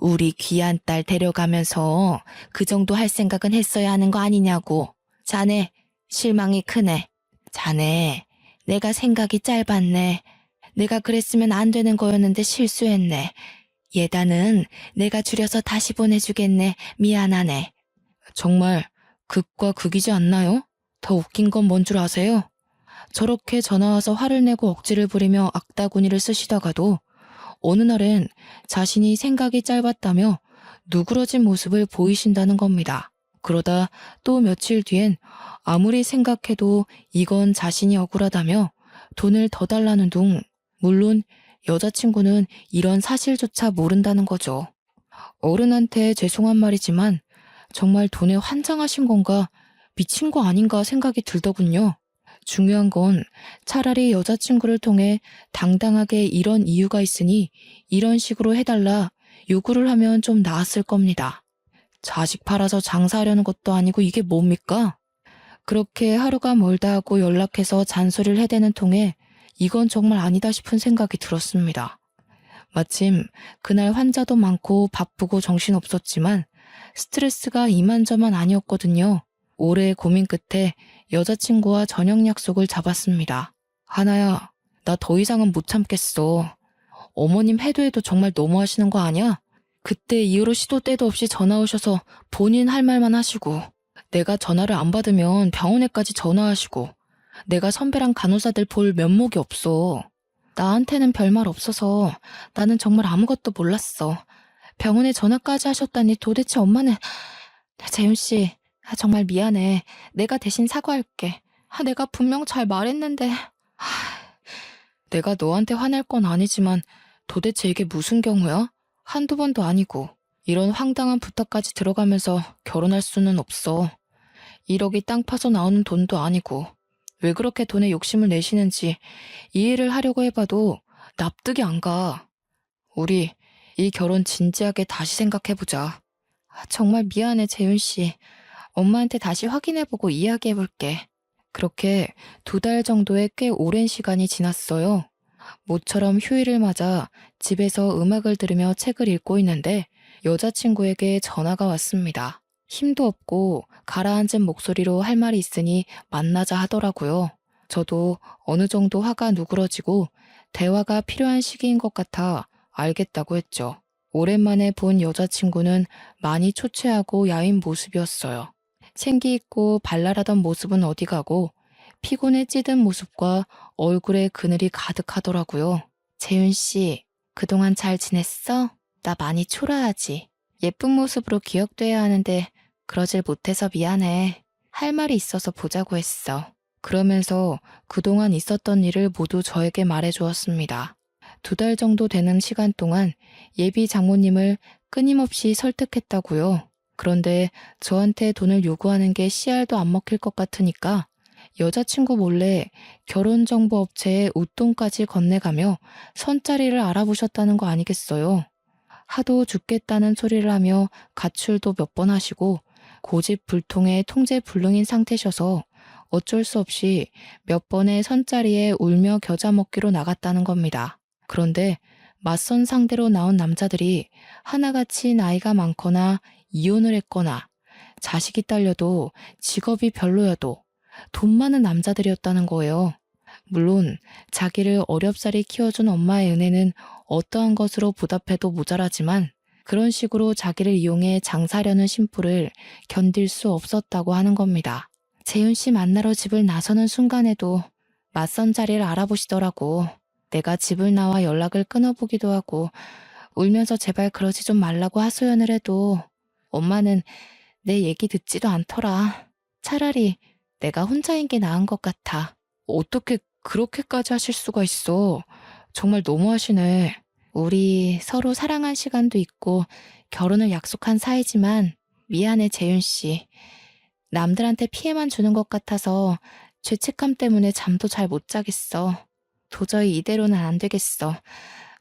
우리 귀한 딸 데려가면서 그 정도 할 생각은 했어야 하는 거 아니냐고. 자네, 실망이 크네. 자네, 내가 생각이 짧았네. 내가 그랬으면 안 되는 거였는데 실수했네. 예단은 내가 줄여서 다시 보내주겠네. 미안하네. 정말 극과 극이지 않나요? 더 웃긴 건 뭔 줄 아세요? 저렇게 전화와서 화를 내고 억지를 부리며 악다구니를 쓰시다가도 어느 날엔 자신이 생각이 짧았다며 누그러진 모습을 보이신다는 겁니다. 그러다 또 며칠 뒤엔 아무리 생각해도 이건 자신이 억울하다며 돈을 더 달라는 둥, 물론 여자친구는 이런 사실조차 모른다는 거죠. 어른한테 죄송한 말이지만 정말 돈에 환장하신 건가 미친 거 아닌가 생각이 들더군요. 중요한 건 차라리 여자친구를 통해 당당하게 이런 이유가 있으니 이런 식으로 해달라 요구를 하면 좀 나았을 겁니다. 자식 팔아서 장사하려는 것도 아니고 이게 뭡니까? 그렇게 하루가 멀다 하고 연락해서 잔소리를 해대는 통에 이건 정말 아니다 싶은 생각이 들었습니다. 마침 그날 환자도 많고 바쁘고 정신없었지만 스트레스가 이만저만 아니었거든요. 오래의 고민 끝에 여자친구와 저녁 약속을 잡았습니다. 하나야, 나 더 이상은 못 참겠어. 어머님 해도 해도 정말 너무하시는 거 아니야? 그때 이후로 시도 때도 없이 전화 오셔서 본인 할 말만 하시고, 내가 전화를 안 받으면 병원에까지 전화하시고, 내가 선배랑 간호사들 볼 면목이 없어. 나한테는 별말 없어서 나는 정말 아무것도 몰랐어. 병원에 전화까지 하셨다니 도대체 엄마는... 재윤 씨, 정말 미안해. 내가 대신 사과할게. 내가 분명 잘 말했는데... 내가 너한테 화낼 건 아니지만 도대체 이게 무슨 경우야? 한두 번도 아니고 이런 황당한 부탁까지 들어가면서 결혼할 수는 없어. 1억이 땅 파서 나오는 돈도 아니고 왜 그렇게 돈에 욕심을 내시는지 이해를 하려고 해봐도 납득이 안 가. 우리 이 결혼 진지하게 다시 생각해보자. 정말 미안해, 재윤 씨. 엄마한테 다시 확인해보고 이야기해볼게. 그렇게 2달 정도의 꽤 오랜 시간이 지났어요. 모처럼 휴일을 맞아 집에서 음악을 들으며 책을 읽고 있는데 여자친구에게 전화가 왔습니다. 힘도 없고 가라앉은 목소리로 할 말이 있으니 만나자 하더라고요. 저도 어느 정도 화가 누그러지고 대화가 필요한 시기인 것 같아 알겠다고 했죠. 오랜만에 본 여자친구는 많이 초췌하고 야윈 모습이었어요. 생기 있고 발랄하던 모습은 어디 가고 피곤에 찌든 모습과 얼굴에 그늘이 가득하더라고요. 재윤 씨, 그동안 잘 지냈어? 나 많이 초라하지. 예쁜 모습으로 기억돼야 하는데 그러질 못해서 미안해. 할 말이 있어서 보자고 했어. 그러면서 그동안 있었던 일을 모두 저에게 말해주었습니다. 2달 정도 되는 시간 동안 예비 장모님을 끊임없이 설득했다고요. 그런데 저한테 돈을 요구하는 게 씨알도 안 먹힐 것 같으니까 여자친구 몰래 결혼정보업체에 웃돈까지 건네가며 선자리를 알아보셨다는 거 아니겠어요? 하도 죽겠다는 소리를 하며 가출도 몇 번 하시고 고집불통의 통제불능인 상태셔서 어쩔 수 없이 몇 번의 선자리에 울며 겨자 먹기로 나갔다는 겁니다. 그런데 맞선 상대로 나온 남자들이 하나같이 나이가 많거나 이혼을 했거나 자식이 딸려도 직업이 별로여도 돈 많은 남자들이었다는 거예요. 물론 자기를 어렵사리 키워준 엄마의 은혜는 어떠한 것으로 보답해도 모자라지만 그런 식으로 자기를 이용해 장사하려는 심부를 견딜 수 없었다고 하는 겁니다. 재윤 씨 만나러 집을 나서는 순간에도 맞선 자리를 알아보시더라고. 내가 집을 나와 연락을 끊어보기도 하고 울면서 제발 그러지 좀 말라고 하소연을 해도 엄마는 내 얘기 듣지도 않더라. 차라리 내가 혼자인 게 나은 것 같아. 어떻게 그렇게까지 하실 수가 있어. 정말 너무하시네. 우리 서로 사랑한 시간도 있고 결혼을 약속한 사이지만 미안해, 재윤 씨. 남들한테 피해만 주는 것 같아서 죄책감 때문에 잠도 잘 못 자겠어. 도저히 이대로는 안 되겠어.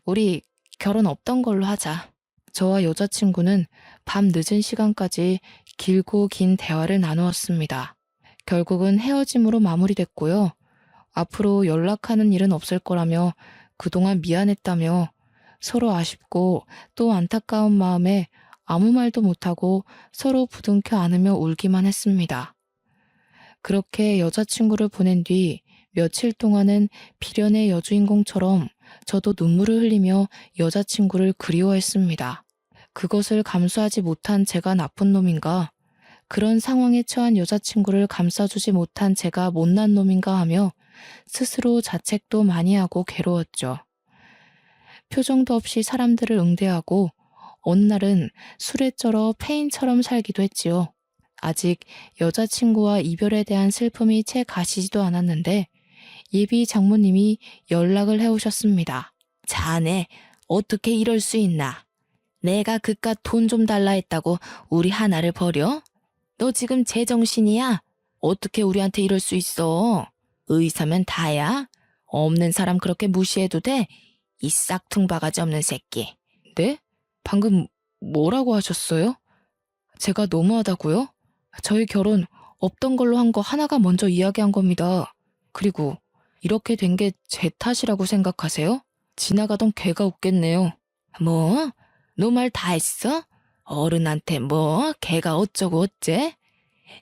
우리 결혼 없던 걸로 하자. 저와 여자친구는 밤 늦은 시간까지 길고 긴 대화를 나누었습니다. 결국은 헤어짐으로 마무리됐고요. 앞으로 연락하는 일은 없을 거라며 그동안 미안했다며 서로 아쉽고 또 안타까운 마음에 아무 말도 못하고 서로 부둥켜 안으며 울기만 했습니다. 그렇게 여자친구를 보낸 뒤 며칠 동안은 비련의 여주인공처럼 저도 눈물을 흘리며 여자친구를 그리워했습니다. 그것을 감수하지 못한 제가 나쁜 놈인가? 그런 상황에 처한 여자친구를 감싸주지 못한 제가 못난 놈인가 하며 스스로 자책도 많이 하고 괴로웠죠. 표정도 없이 사람들을 응대하고 어느 날은 술에 쩔어 폐인처럼 살기도 했지요. 아직 여자친구와 이별에 대한 슬픔이 채 가시지도 않았는데 예비 장모님이 연락을 해오셨습니다. 자네, 어떻게 이럴 수 있나? 내가 그깟 돈 좀 달라 했다고 우리 하나를 버려? 너 지금 제정신이야? 어떻게 우리한테 이럴 수 있어? 의사면 다야? 없는 사람 그렇게 무시해도 돼? 이 싹퉁 바가지 없는 새끼. 네? 방금 뭐라고 하셨어요? 제가 너무하다고요? 저희 결혼 없던 걸로 한 거 하나가 먼저 이야기한 겁니다. 그리고 이렇게 된 게 제 탓이라고 생각하세요? 지나가던 개가 웃겠네요. 뭐? 너 말 다 했어? 어른한테 뭐 개가 어쩌고 어째?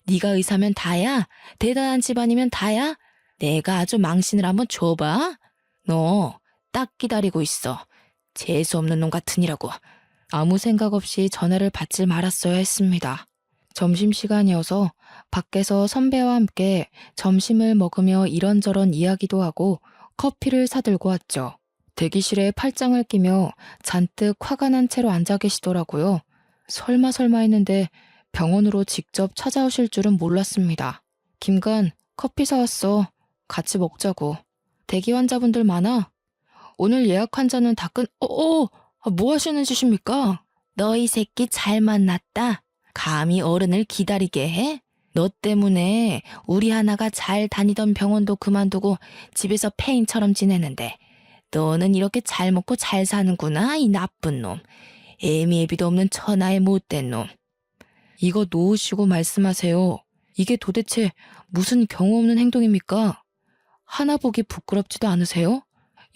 네가 의사면 다야? 대단한 집안이면 다야? 내가 아주 망신을 한번 줘봐. 너 딱 기다리고 있어. 재수없는 놈 같으니라고. 아무 생각 없이 전화를 받질 말았어야 했습니다. 점심시간이어서 밖에서 선배와 함께 점심을 먹으며 이런저런 이야기도 하고 커피를 사들고 왔죠. 대기실에 팔짱을 끼며 잔뜩 화가 난 채로 앉아 계시더라고요. 설마 했는데 병원으로 직접 찾아오실 줄은 몰랐습니다. 김간, 커피 사왔어. 같이 먹자고. 대기 환자분들 많아? 오늘 예약 환자는 다 뭐 하시는 짓입니까? 너희 새끼 잘 만났다. 감히 어른을 기다리게 해? 너 때문에 우리 하나가 잘 다니던 병원도 그만두고 집에서 폐인처럼 지내는데 너는 이렇게 잘 먹고 잘 사는구나, 이 나쁜 놈. 애미애비도 없는 천하의 못된 놈. 이거 놓으시고 말씀하세요. 이게 도대체 무슨 경우 없는 행동입니까? 하나 보기 부끄럽지도 않으세요?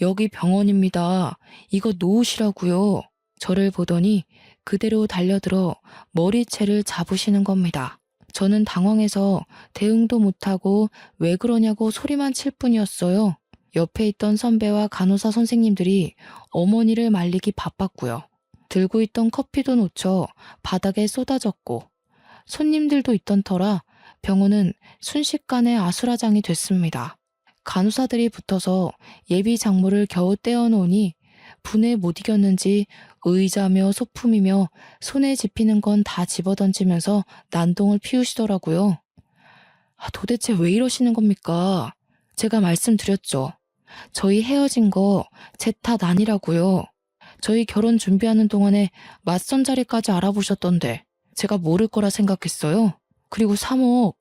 여기 병원입니다. 이거 놓으시라고요. 저를 보더니 그대로 달려들어 머리채를 잡으시는 겁니다. 저는 당황해서 대응도 못하고 왜 그러냐고 소리만 칠 뿐이었어요. 옆에 있던 선배와 간호사 선생님들이 어머니를 말리기 바빴고요. 들고 있던 커피도 놓쳐 바닥에 쏟아졌고 손님들도 있던 터라 병원은 순식간에 아수라장이 됐습니다. 간호사들이 붙어서 예비 장모를 겨우 떼어놓으니 분에 못 이겼는지 의자며 소품이며 손에 집히는 건 다 집어던지면서 난동을 피우시더라고요. 도대체 왜 이러시는 겁니까? 제가 말씀드렸죠. 저희 헤어진 거 제 탓 아니라고요. 저희 결혼 준비하는 동안에 맞선 자리까지 알아보셨던데 제가 모를 거라 생각했어요. 그리고 3억,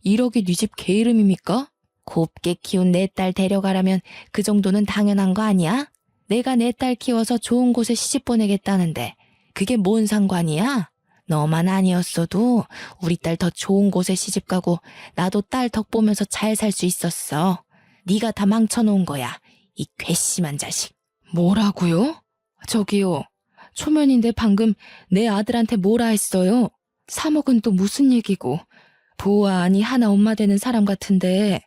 1억이 네 집 개 이름입니까? 곱게 키운 내 딸 데려가라면 그 정도는 당연한 거 아니야? 내가 내 딸 키워서 좋은 곳에 시집 보내겠다는데 그게 뭔 상관이야? 너만 아니었어도 우리 딸 더 좋은 곳에 시집 가고 나도 딸 덕 보면서 잘 살 수 있었어. 네가 다 망쳐놓은 거야. 이 괘씸한 자식. 뭐라고요? 저기요. 초면인데 방금 내 아들한테 뭐라 했어요? 3억은 또 무슨 얘기고. 보아하니 하나 엄마 되는 사람 같은데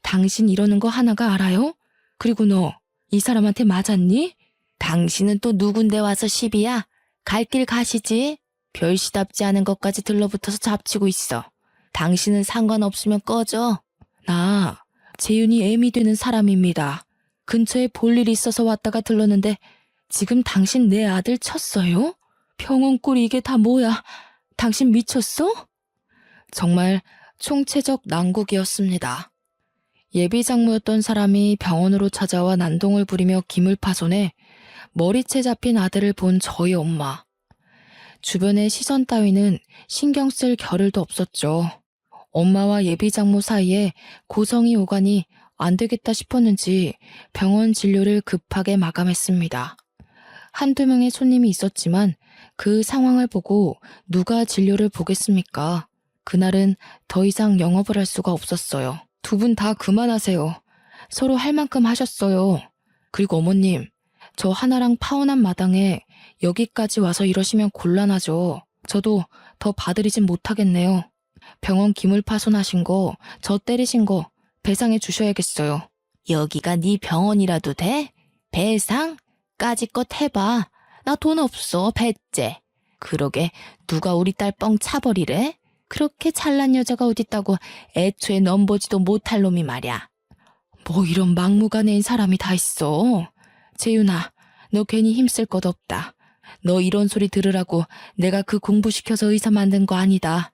당신 이러는 거 하나가 알아요? 그리고 너 이 사람한테 맞았니? 당신은 또 누군데 와서 시비야? 갈 길 가시지. 별시답지 않은 것까지 들러붙어서 잡치고 있어. 당신은 상관없으면 꺼져. 나 재윤이 애미 되는 사람입니다. 근처에 볼 일 있어서 왔다가 들렀는데 지금 당신 내 아들 쳤어요? 병원 꼴이 이게 다 뭐야? 당신 미쳤어? 정말 총체적 난국이었습니다. 예비 장모였던 사람이 병원으로 찾아와 난동을 부리며 기물파손해 머리채 잡힌 아들을 본 저희 엄마. 주변의 시선 따위는 신경 쓸 겨를도 없었죠. 엄마와 예비 장모 사이에 고성이 오가니 안 되겠다 싶었는지 병원 진료를 급하게 마감했습니다. 한두 명의 손님이 있었지만 그 상황을 보고 누가 진료를 보겠습니까? 그날은 더 이상 영업을 할 수가 없었어요. 두 분 다 그만하세요. 서로 할 만큼 하셨어요. 그리고 어머님, 저 하나랑 파혼한 마당에 여기까지 와서 이러시면 곤란하죠. 저도 더 봐드리진 못하겠네요. 병원 기물 파손하신 거, 저 때리신 거 배상해 주셔야겠어요. 여기가 네 병원이라도 돼? 배상? 까짓것 해봐. 나 돈 없어, 배째. 그러게 누가 우리 딸 뻥 차버리래? 그렇게 잘난 여자가 어딨다고 애초에 넘보지도 못할 놈이 말이야. 뭐 이런 막무가내인 사람이 다 있어. 재윤아, 너 괜히 힘쓸 것 없다. 너 이런 소리 들으라고 내가 그 공부시켜서 의사 만든 거 아니다.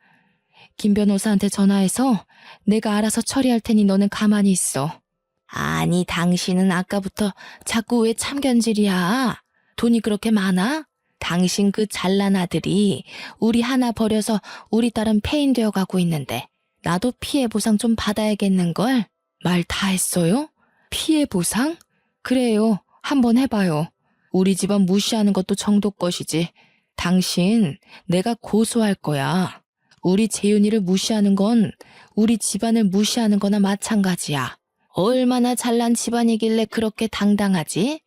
김 변호사한테 전화해서 내가 알아서 처리할 테니 너는 가만히 있어. 아니, 당신은 아까부터 자꾸 왜 참견질이야? 돈이 그렇게 많아? 당신 그 잘난 아들이 우리 하나 버려서 우리 딸은 폐인 되어 가고 있는데 나도 피해 보상 좀 받아야겠는걸? 말 다 했어요? 피해 보상? 그래요. 한번 해봐요. 우리 집안 무시하는 것도 정도 것이지. 당신 내가 고소할 거야. 우리 재윤이를 무시하는 건 우리 집안을 무시하는 거나 마찬가지야. 얼마나 잘난 집안이길래 그렇게 당당하지?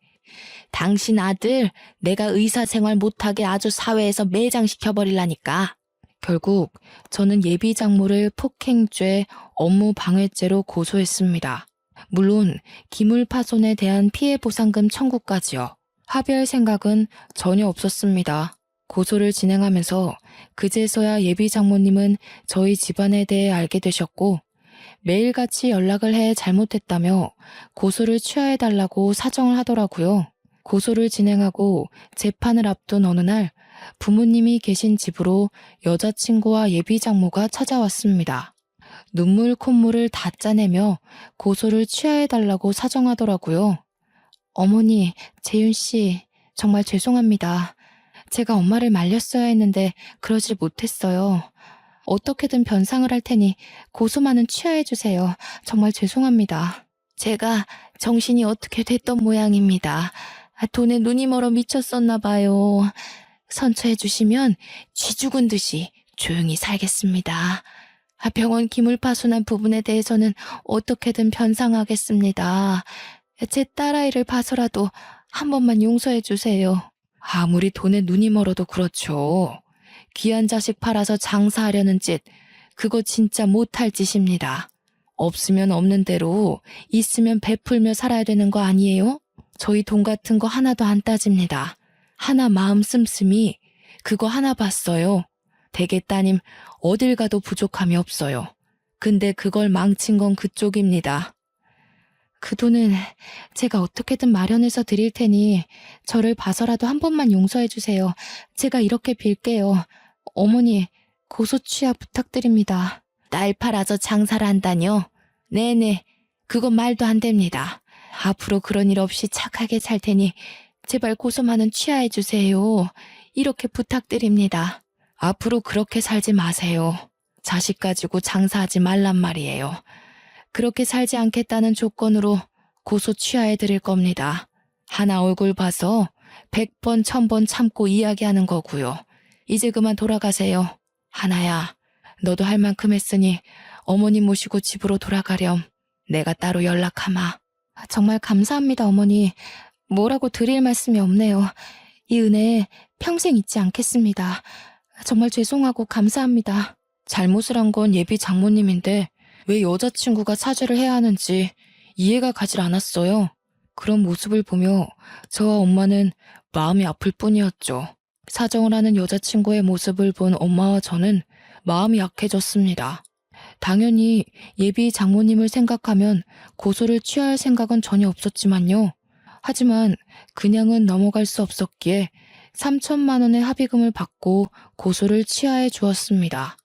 당신 아들 내가 의사생활 못하게 아주 사회에서 매장시켜버리려니까. 결국 저는 예비 장모를 폭행죄, 업무 방해죄로 고소했습니다. 물론 기물 파손에 대한 피해 보상금 청구까지요. 합의할 생각은 전혀 없었습니다. 고소를 진행하면서 그제서야 예비 장모님은 저희 집안에 대해 알게 되셨고 매일같이 연락을 해 잘못했다며 고소를 취하해달라고 사정을 하더라고요. 고소를 진행하고 재판을 앞둔 어느 날 부모님이 계신 집으로 여자친구와 예비 장모가 찾아왔습니다. 눈물 콧물을 다 짜내며 고소를 취하해달라고 사정하더라고요. 어머니, 재윤 씨, 정말 죄송합니다. 제가 엄마를 말렸어야 했는데 그러질 못했어요. 어떻게든 변상을 할 테니 고소만은 취하해주세요. 정말 죄송합니다. 제가 정신이 어떻게 됐던 모양입니다. 돈에 눈이 멀어 미쳤었나 봐요. 선처해주시면 쥐 죽은 듯이 조용히 살겠습니다. 병원 기물 파손한 부분에 대해서는 어떻게든 변상하겠습니다. 제 딸아이를 봐서라도 한 번만 용서해주세요. 아무리 돈에 눈이 멀어도 그렇죠. 귀한 자식 팔아서 장사하려는 짓, 그거 진짜 못할 짓입니다. 없으면 없는 대로, 있으면 베풀며 살아야 되는 거 아니에요? 저희 돈 같은 거 하나도 안 따집니다. 하나 마음 씀씀이 그거 하나 봤어요. 대개 따님 어딜 가도 부족함이 없어요. 근데 그걸 망친 건 그쪽입니다. 그 돈은 제가 어떻게든 마련해서 드릴 테니 저를 봐서라도 한 번만 용서해 주세요. 제가 이렇게 빌게요. 어머니, 고소 취하 부탁드립니다. 딸 팔아서 장사를 한다뇨? 네네, 그건 말도 안 됩니다. 앞으로 그런 일 없이 착하게 살 테니 제발 고소만은 취하해 주세요. 이렇게 부탁드립니다. 앞으로 그렇게 살지 마세요. 자식 가지고 장사하지 말란 말이에요. 그렇게 살지 않겠다는 조건으로 고소 취하해 드릴 겁니다. 하나 얼굴 봐서 100번, 1000번 참고 이야기하는 거고요. 이제 그만 돌아가세요. 하나야, 너도 할 만큼 했으니 어머니 모시고 집으로 돌아가렴. 내가 따로 연락하마. 정말 감사합니다, 어머니. 뭐라고 드릴 말씀이 없네요. 이 은혜 평생 잊지 않겠습니다. 정말 죄송하고 감사합니다. 잘못을 한 건 예비 장모님인데 왜 여자친구가 사죄를 해야 하는지 이해가 가질 않았어요. 그런 모습을 보며 저와 엄마는 마음이 아플 뿐이었죠. 사정을 하는 여자친구의 모습을 본 엄마와 저는 마음이 약해졌습니다. 당연히 예비 장모님을 생각하면 고소를 취할 생각은 전혀 없었지만요. 하지만 그냥은 넘어갈 수 없었기에 3천만 원의 합의금을 받고 고소를 취하해 주었습니다.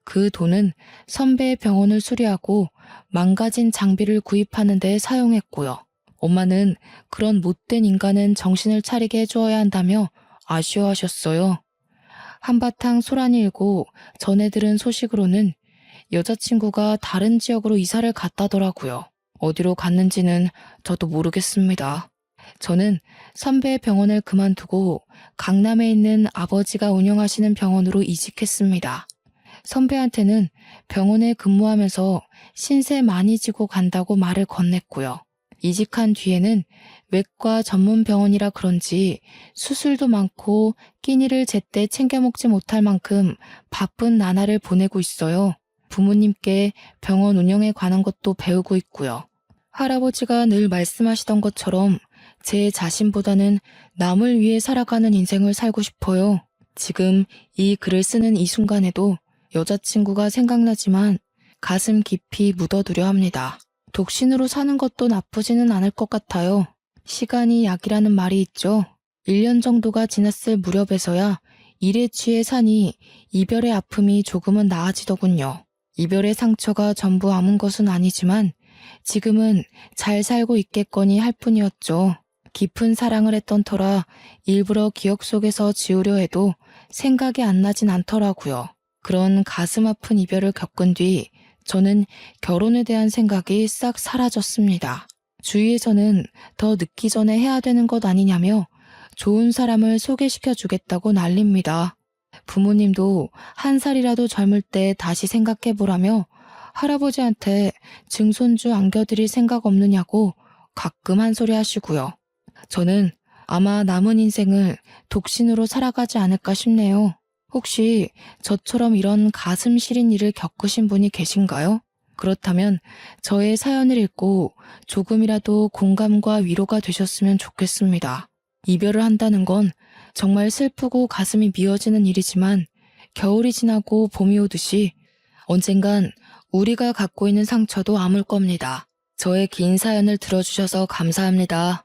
그 돈은 선배의 병원을 수리하고 망가진 장비를 구입하는 데 사용했고요. 엄마는 그런 못된 인간은 정신을 차리게 해주어야 한다며 아쉬워하셨어요. 한바탕 소란이 일고 전해 들은 소식으로는 여자친구가 다른 지역으로 이사를 갔다더라고요. 어디로 갔는지는 저도 모르겠습니다. 저는 선배의 병원을 그만두고 강남에 있는 아버지가 운영하시는 병원으로 이직했습니다. 선배한테는 병원에 근무하면서 신세 많이 지고 간다고 말을 건넸고요. 이직한 뒤에는 외과 전문 병원이라 그런지 수술도 많고 끼니를 제때 챙겨 먹지 못할 만큼 바쁜 나날을 보내고 있어요. 부모님께 병원 운영에 관한 것도 배우고 있고요. 할아버지가 늘 말씀하시던 것처럼 제 자신보다는 남을 위해 살아가는 인생을 살고 싶어요. 지금 이 글을 쓰는 이 순간에도 여자친구가 생각나지만 가슴 깊이 묻어두려 합니다. 독신으로 사는 것도 나쁘지는 않을 것 같아요. 시간이 약이라는 말이 있죠. 1년 정도가 지났을 무렵에서야 일에 취해 사니 이별의 아픔이 조금은 나아지더군요. 이별의 상처가 전부 아문 것은 아니지만 지금은 잘 살고 있겠거니 할 뿐이었죠. 깊은 사랑을 했던 터라 일부러 기억 속에서 지우려 해도 생각이 안 나진 않더라고요. 그런 가슴 아픈 이별을 겪은 뒤 저는 결혼에 대한 생각이 싹 사라졌습니다. 주위에서는 더 늦기 전에 해야 되는 것 아니냐며 좋은 사람을 소개시켜 주겠다고 난립니다. 부모님도 한 살이라도 젊을 때 다시 생각해 보라며 할아버지한테 증손주 안겨드릴 생각 없느냐고 가끔 한 소리 하시고요. 저는 아마 남은 인생을 독신으로 살아가지 않을까 싶네요. 혹시 저처럼 이런 가슴 시린 일을 겪으신 분이 계신가요? 그렇다면 저의 사연을 읽고 조금이라도 공감과 위로가 되셨으면 좋겠습니다. 이별을 한다는 건 정말 슬프고 가슴이 미어지는 일이지만 겨울이 지나고 봄이 오듯이 언젠간 우리가 갖고 있는 상처도 아물 겁니다. 저의 긴 사연을 들어주셔서 감사합니다.